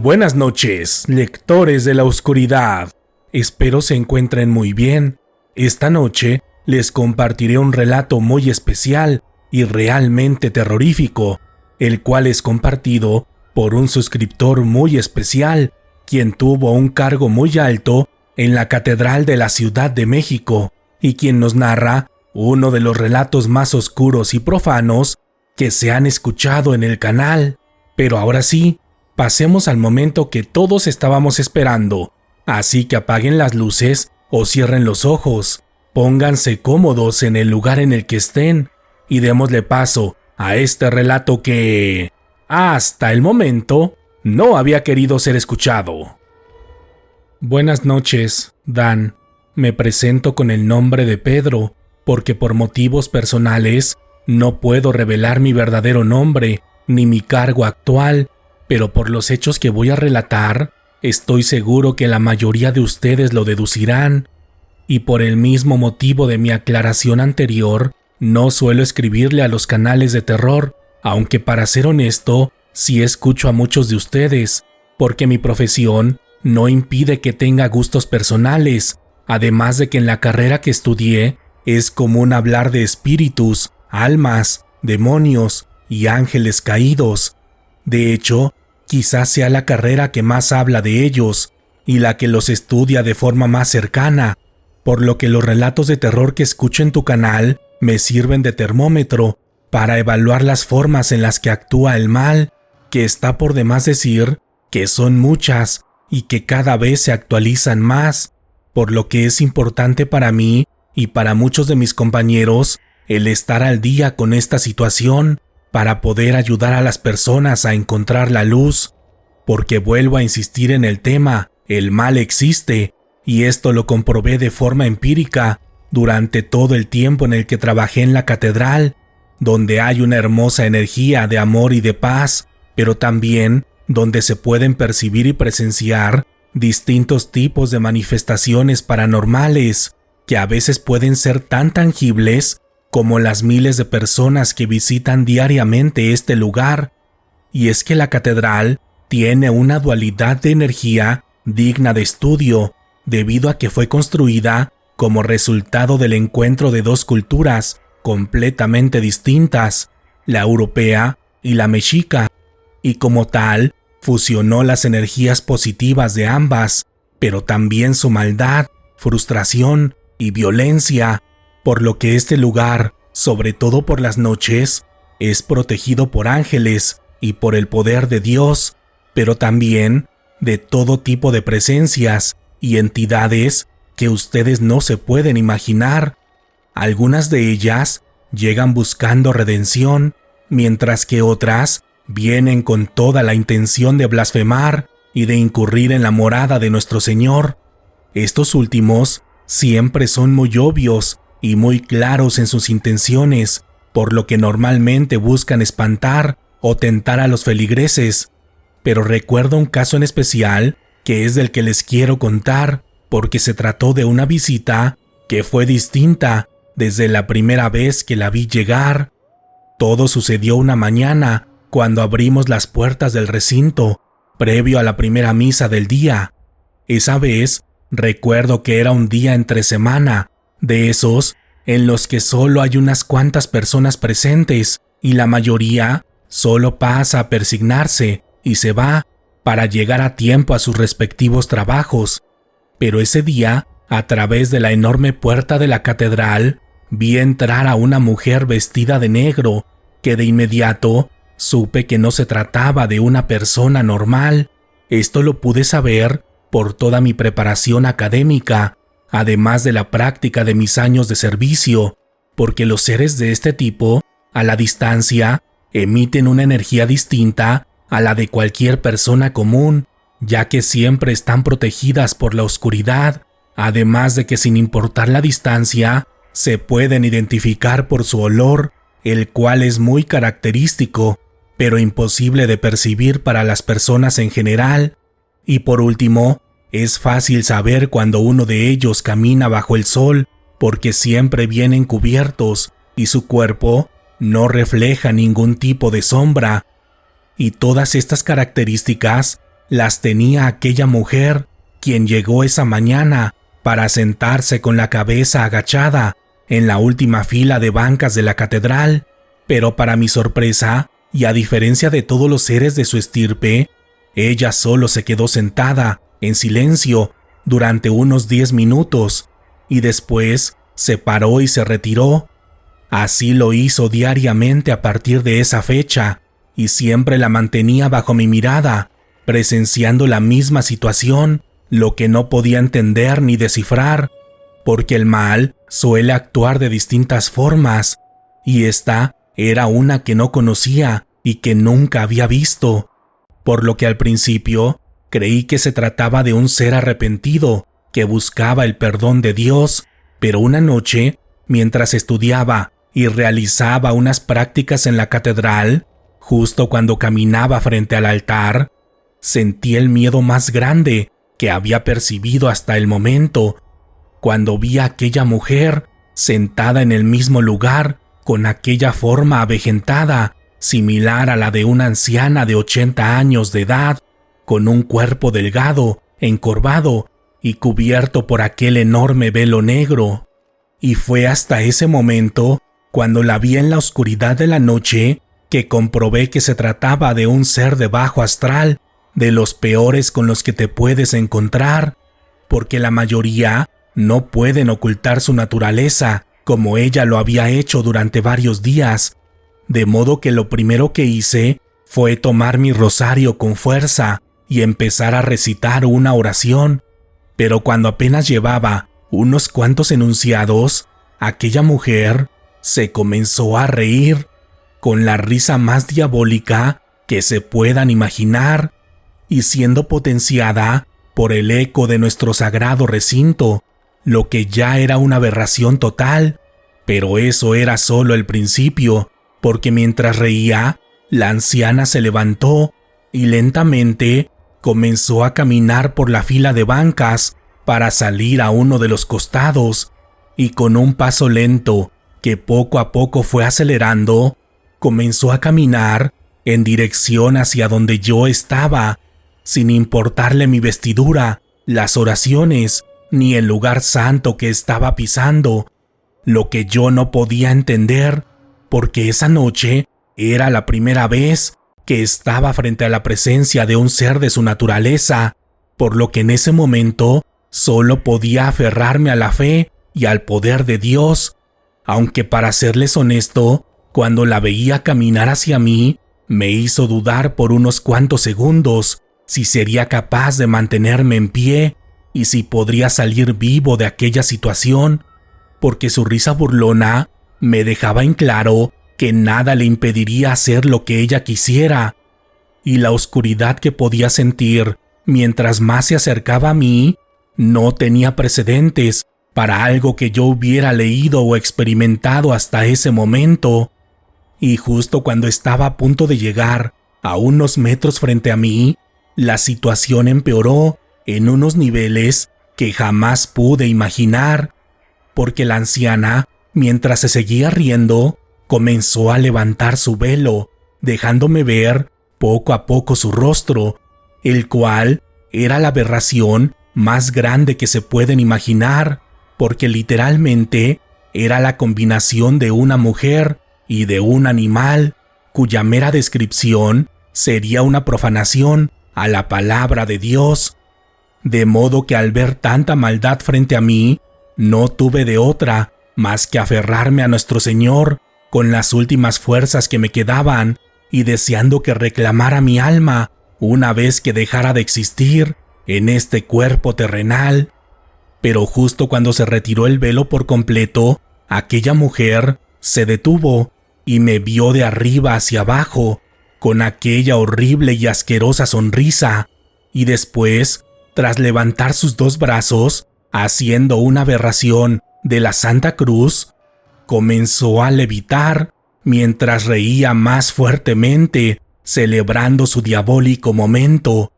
Buenas noches, lectores de la oscuridad. Espero se encuentren muy bien. Esta noche les compartiré un relato muy especial y realmente terrorífico, el cual es compartido por un suscriptor muy especial, quien tuvo un cargo muy alto en la Catedral de la Ciudad de México y quien nos narra uno de los relatos más oscuros y profanos que se han escuchado en el canal. Pero ahora sí, pasemos al momento que todos estábamos esperando, así que apaguen las luces o cierren los ojos, pónganse cómodos en el lugar en el que estén y démosle paso a este relato que, hasta el momento, no había querido ser escuchado. Buenas noches, Dan. Me presento con el nombre de Pedro, porque por motivos personales no puedo revelar mi verdadero nombre ni mi cargo actual, pero por los hechos que voy a relatar, estoy seguro que la mayoría de ustedes lo deducirán. Y por el mismo motivo de mi aclaración anterior, no suelo escribirle a los canales de terror, aunque para ser honesto, sí escucho a muchos de ustedes, porque mi profesión no impide que tenga gustos personales, además de que en la carrera que estudié es común hablar de espíritus, almas, demonios y ángeles caídos. De hecho, quizás sea la carrera que más habla de ellos y la que los estudia de forma más cercana, por lo que los relatos de terror que escucho en tu canal me sirven de termómetro para evaluar las formas en las que actúa el mal, que está por demás decir que son muchas y que cada vez se actualizan más, por lo que es importante para mí y para muchos de mis compañeros el estar al día con esta situación para poder ayudar a las personas a encontrar la luz, porque vuelvo a insistir en el tema, el mal existe, y esto lo comprobé de forma empírica durante todo el tiempo en el que trabajé en la catedral, donde hay una hermosa energía de amor y de paz, pero también donde se pueden percibir y presenciar distintos tipos de manifestaciones paranormales, que a veces pueden ser tan tangibles como las miles de personas que visitan diariamente este lugar. Y es que la catedral tiene una dualidad de energía digna de estudio, debido a que fue construida como resultado del encuentro de dos culturas completamente distintas, la europea y la mexica, y como tal, fusionó las energías positivas de ambas, pero también su maldad, frustración y violencia, por lo que este lugar, sobre todo por las noches, es protegido por ángeles y por el poder de Dios, pero también de todo tipo de presencias y entidades que ustedes no se pueden imaginar. Algunas de ellas llegan buscando redención, mientras que otras vienen con toda la intención de blasfemar y de incurrir en la morada de nuestro Señor. Estos últimos siempre son muy obvios y muy claros en sus intenciones, por lo que normalmente buscan espantar o tentar a los feligreses. Pero recuerdo un caso en especial que es del que les quiero contar, porque se trató de una visita que fue distinta desde la primera vez que la vi llegar. Todo sucedió una mañana cuando abrimos las puertas del recinto, previo a la primera misa del día. Esa vez, recuerdo que era un día entre semana, de esos en los que solo hay unas cuantas personas presentes y la mayoría solo pasa a persignarse y se va para llegar a tiempo a sus respectivos trabajos. Pero ese día, a través de la enorme puerta de la catedral, vi entrar a una mujer vestida de negro, que de inmediato supe que no se trataba de una persona normal. Esto lo pude saber por toda mi preparación académica, además de la práctica de mis años de servicio, porque los seres de este tipo, a la distancia, emiten una energía distinta a la de cualquier persona común, ya que siempre están protegidas por la oscuridad, además de que sin importar la distancia, se pueden identificar por su olor, el cual es muy característico, pero imposible de percibir para las personas en general. Y por último, es fácil saber cuando uno de ellos camina bajo el sol, porque siempre vienen cubiertos y su cuerpo no refleja ningún tipo de sombra. Y todas estas características las tenía aquella mujer, quien llegó esa mañana para sentarse con la cabeza agachada en la última fila de bancas de la catedral, pero para mi sorpresa, y a diferencia de todos los seres de su estirpe, ella solo se quedó sentada, en silencio, durante unos 10 minutos, y después se paró y se retiró. Así lo hizo diariamente a partir de esa fecha, y siempre la mantenía bajo mi mirada, presenciando la misma situación, lo que no podía entender ni descifrar, porque el mal suele actuar de distintas formas, y esta era una que no conocía y que nunca había visto, por lo que al principio creí que se trataba de un ser arrepentido que buscaba el perdón de Dios, pero una noche, mientras estudiaba y realizaba unas prácticas en la catedral, justo cuando caminaba frente al altar, sentí el miedo más grande que había percibido hasta el momento, cuando vi a aquella mujer sentada en el mismo lugar con aquella forma avejentada, similar a la de una anciana de 80 años de edad, con un cuerpo delgado, encorvado y cubierto por aquel enorme velo negro. Y fue hasta ese momento, cuando la vi en la oscuridad de la noche, que comprobé que se trataba de un ser de bajo astral, de los peores con los que te puedes encontrar, porque la mayoría no pueden ocultar su naturaleza, como ella lo había hecho durante varios días, de modo que lo primero que hice fue tomar mi rosario con fuerza y empezar a recitar una oración, pero cuando apenas llevaba unos cuantos enunciados, aquella mujer se comenzó a reír, con la risa más diabólica que se puedan imaginar, y siendo potenciada por el eco de nuestro sagrado recinto, lo que ya era una aberración total, pero eso era solo el principio, porque mientras reía, la anciana se levantó y lentamente comenzó a caminar por la fila de bancas para salir a uno de los costados, y con un paso lento que poco a poco fue acelerando, comenzó a caminar en dirección hacia donde yo estaba, sin importarle mi vestidura, las oraciones, ni el lugar santo que estaba pisando, lo que yo no podía entender, porque esa noche era la primera vez que estaba frente a la presencia de un ser de su naturaleza, por lo que en ese momento solo podía aferrarme a la fe y al poder de Dios, aunque para serles honesto, cuando la veía caminar hacia mí, me hizo dudar por unos cuantos segundos si sería capaz de mantenerme en pie y si podría salir vivo de aquella situación, porque su risa burlona me dejaba en claro que nada le impediría hacer lo que ella quisiera, y la oscuridad que podía sentir mientras más se acercaba a mí no tenía precedentes para algo que yo hubiera leído o experimentado hasta ese momento. Y justo cuando estaba a punto de llegar a unos metros frente a mí, la situación empeoró en unos niveles que jamás pude imaginar, porque la anciana, mientras se seguía riendo, comenzó a levantar su velo, dejándome ver poco a poco su rostro, el cual era la aberración más grande que se pueden imaginar, porque literalmente era la combinación de una mujer y de un animal, cuya mera descripción sería una profanación a la palabra de Dios. De modo que al ver tanta maldad frente a mí, no tuve de otra más que aferrarme a nuestro Señor con las últimas fuerzas que me quedaban y deseando que reclamara mi alma una vez que dejara de existir en este cuerpo terrenal. Pero justo cuando se retiró el velo por completo, aquella mujer se detuvo y me vio de arriba hacia abajo con aquella horrible y asquerosa sonrisa, y después, tras levantar sus dos brazos, haciendo una aberración de la Santa Cruz, comenzó a levitar mientras reía más fuertemente, celebrando su diabólico momento,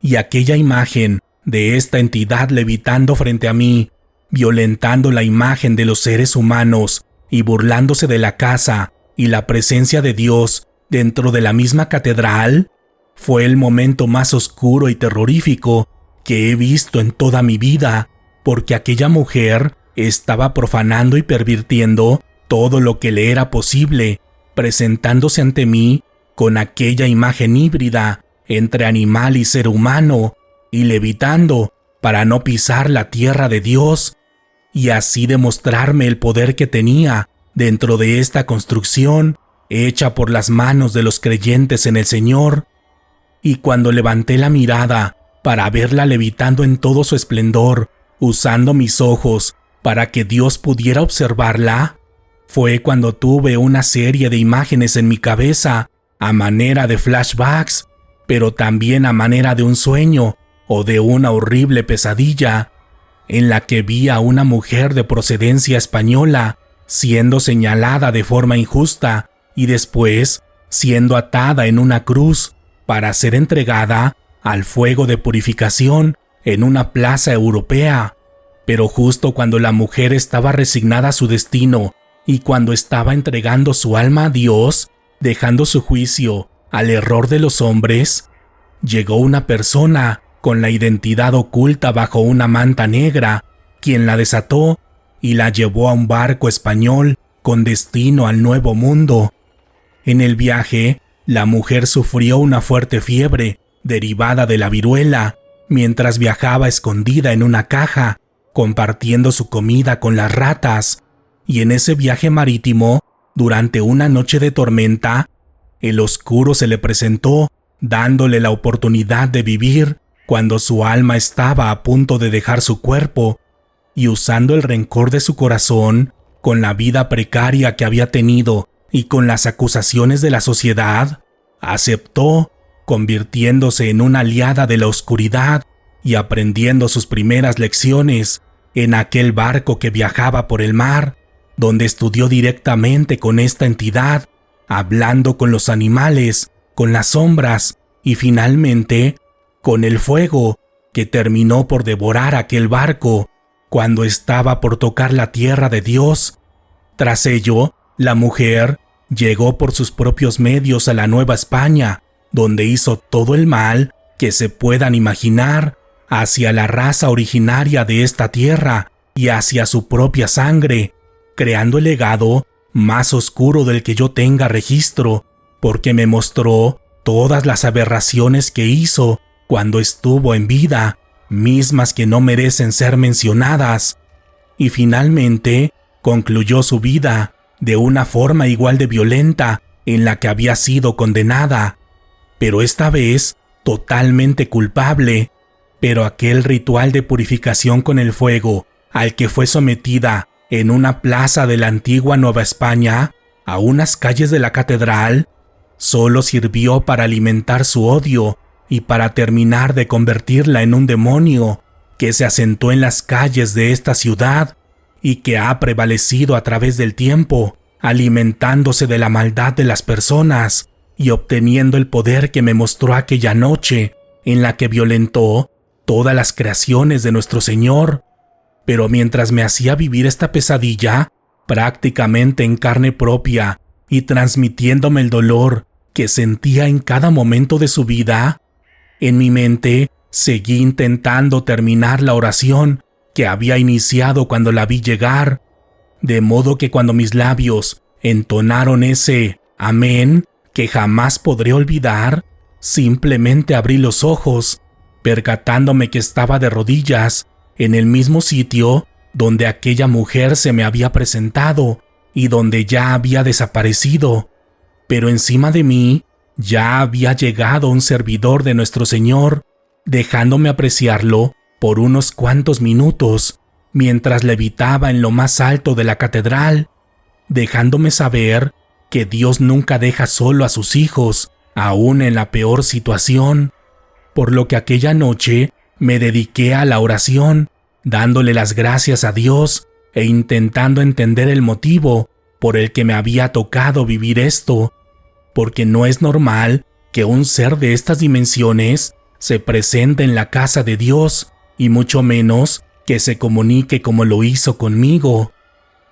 y aquella imagen de esta entidad levitando frente a mí, violentando la imagen de los seres humanos y burlándose de la casa y la presencia de Dios dentro de la misma catedral, fue el momento más oscuro y terrorífico que he visto en toda mi vida, porque aquella mujer estaba profanando y pervirtiendo todo lo que le era posible, presentándose ante mí con aquella imagen híbrida entre animal y ser humano, y levitando para no pisar la tierra de Dios, y así demostrarme el poder que tenía dentro de esta construcción hecha por las manos de los creyentes en el Señor. Y cuando levanté la mirada para verla levitando en todo su esplendor, usando mis ojos para que Dios pudiera observarla, fue cuando tuve una serie de imágenes en mi cabeza, a manera de flashbacks, pero también a manera de un sueño o de una horrible pesadilla, en la que vi a una mujer de procedencia española siendo señalada de forma injusta y después siendo atada en una cruz para ser entregada al fuego de purificación en una plaza europea. Pero justo cuando la mujer estaba resignada a su destino y cuando estaba entregando su alma a Dios, dejando su juicio al error de los hombres, llegó una persona con la identidad oculta bajo una manta negra, quien la desató y la llevó a un barco español con destino al Nuevo Mundo. En el viaje, la mujer sufrió una fuerte fiebre derivada de la viruela, mientras viajaba escondida en una caja, compartiendo su comida con las ratas, y en ese viaje marítimo, durante una noche de tormenta, el oscuro se le presentó, dándole la oportunidad de vivir cuando su alma estaba a punto de dejar su cuerpo, y usando el rencor de su corazón, con la vida precaria que había tenido y con las acusaciones de la sociedad, aceptó, convirtiéndose en una aliada de la oscuridad y aprendiendo sus primeras lecciones en aquel barco que viajaba por el mar, donde estudió directamente con esta entidad, hablando con los animales, con las sombras y finalmente con el fuego que terminó por devorar aquel barco cuando estaba por tocar la tierra de Dios. Tras ello, la mujer llegó por sus propios medios a la Nueva España, donde hizo todo el mal que se puedan imaginar hacia la raza originaria de esta tierra y hacia su propia sangre, creando el legado más oscuro del que yo tenga registro, porque me mostró todas las aberraciones que hizo cuando estuvo en vida, mismas que no merecen ser mencionadas, y finalmente concluyó su vida de una forma igual de violenta en la que había sido condenada, pero esta vez totalmente culpable. Pero aquel ritual de purificación con el fuego al que fue sometida en una plaza de la antigua Nueva España, a unas calles de la catedral, solo sirvió para alimentar su odio y para terminar de convertirla en un demonio que se asentó en las calles de esta ciudad y que ha prevalecido a través del tiempo, alimentándose de la maldad de las personas y obteniendo el poder que me mostró aquella noche en la que violentó todas las creaciones de nuestro Señor. Pero mientras me hacía vivir esta pesadilla, prácticamente en carne propia y transmitiéndome el dolor que sentía en cada momento de su vida, en mi mente seguí intentando terminar la oración que había iniciado cuando la vi llegar, de modo que cuando mis labios entonaron ese amén que jamás podré olvidar, simplemente abrí los ojos, percatándome que estaba de rodillas en el mismo sitio donde aquella mujer se me había presentado y donde ya había desaparecido, pero encima de mí ya había llegado un servidor de nuestro Señor, dejándome apreciarlo por unos cuantos minutos mientras levitaba en lo más alto de la catedral, dejándome saber que Dios nunca deja solo a sus hijos, aún en la peor situación, por lo que aquella noche me dediqué a la oración, dándole las gracias a Dios e intentando entender el motivo por el que me había tocado vivir esto, porque no es normal que un ser de estas dimensiones se presente en la casa de Dios, y mucho menos que se comunique como lo hizo conmigo.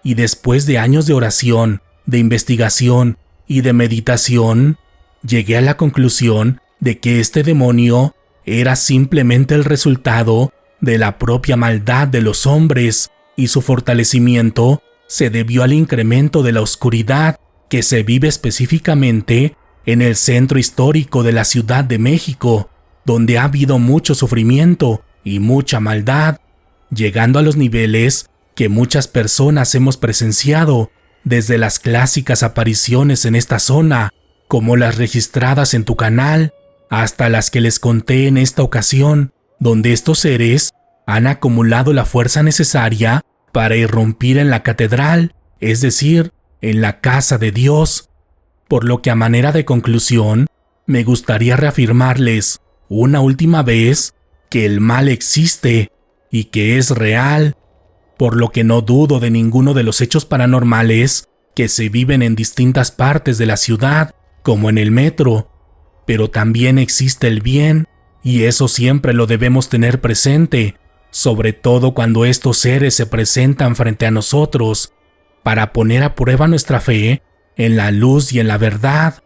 Y después de años de oración, de investigación y de meditación, llegué a la conclusión de que este demonio era simplemente el resultado de la propia maldad de los hombres y su fortalecimiento se debió al incremento de la oscuridad que se vive específicamente en el centro histórico de la Ciudad de México, donde ha habido mucho sufrimiento y mucha maldad, llegando a los niveles que muchas personas hemos presenciado, desde las clásicas apariciones en esta zona, como las registradas en tu canal, hasta las que les conté en esta ocasión, donde estos seres han acumulado la fuerza necesaria para irrumpir en la catedral, es decir, en la casa de Dios. Por lo que a manera de conclusión, me gustaría reafirmarles una última vez que el mal existe y que es real, por lo que no dudo de ninguno de los hechos paranormales que se viven en distintas partes de la ciudad, como en el metro, pero también existe el bien, y eso siempre lo debemos tener presente, sobre todo cuando estos seres se presentan frente a nosotros, para poner a prueba nuestra fe en la luz y en la verdad.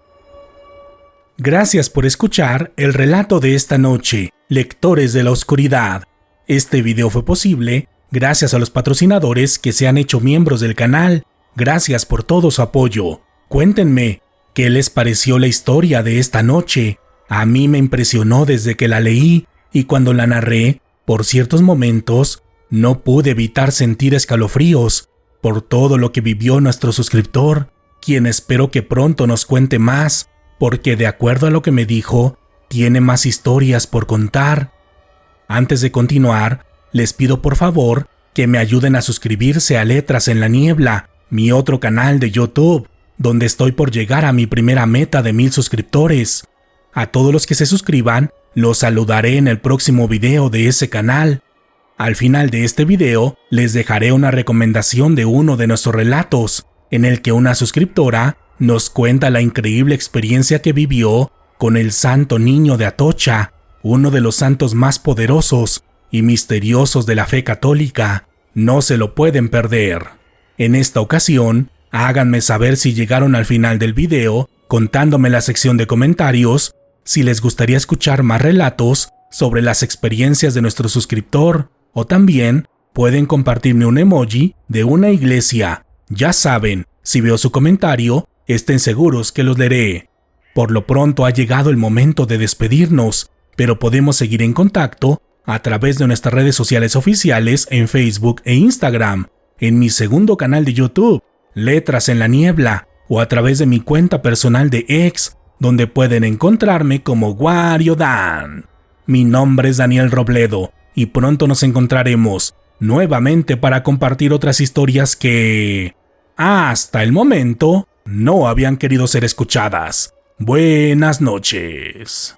Gracias por escuchar el relato de esta noche, Lectores de la Oscuridad. Este video fue posible gracias a los patrocinadores que se han hecho miembros del canal. Gracias por todo su apoyo. Cuéntenme, ¿qué les pareció la historia de esta noche? A mí me impresionó desde que la leí, y cuando la narré, por ciertos momentos, no pude evitar sentir escalofríos por todo lo que vivió nuestro suscriptor, quien espero que pronto nos cuente más, porque de acuerdo a lo que me dijo, tiene más historias por contar. Antes de continuar, les pido por favor que me ayuden a suscribirse a Letras en la Niebla, mi otro canal de YouTube, donde estoy por llegar a mi primera meta de 1000 suscriptores. A todos los que se suscriban, los saludaré en el próximo video de ese canal. Al final de este video, les dejaré una recomendación de uno de nuestros relatos, en el que una suscriptora nos cuenta la increíble experiencia que vivió con el Santo Niño de Atocha, uno de los santos más poderosos y misteriosos de la fe católica. No se lo pueden perder. En esta ocasión, háganme saber si llegaron al final del video, contándome en la sección de comentarios si les gustaría escuchar más relatos sobre las experiencias de nuestro suscriptor, o también pueden compartirme un emoji de una iglesia. Ya saben, si veo su comentario, estén seguros que los leeré. Por lo pronto ha llegado el momento de despedirnos, pero podemos seguir en contacto a través de nuestras redes sociales oficiales en Facebook e Instagram, en mi segundo canal de YouTube, Letras en la Niebla, o a través de mi cuenta personal de X, donde pueden encontrarme como Wario Dan. Mi nombre es Daniel Robledo, y pronto nos encontraremos nuevamente para compartir otras historias que, hasta el momento, no habían querido ser escuchadas. Buenas noches.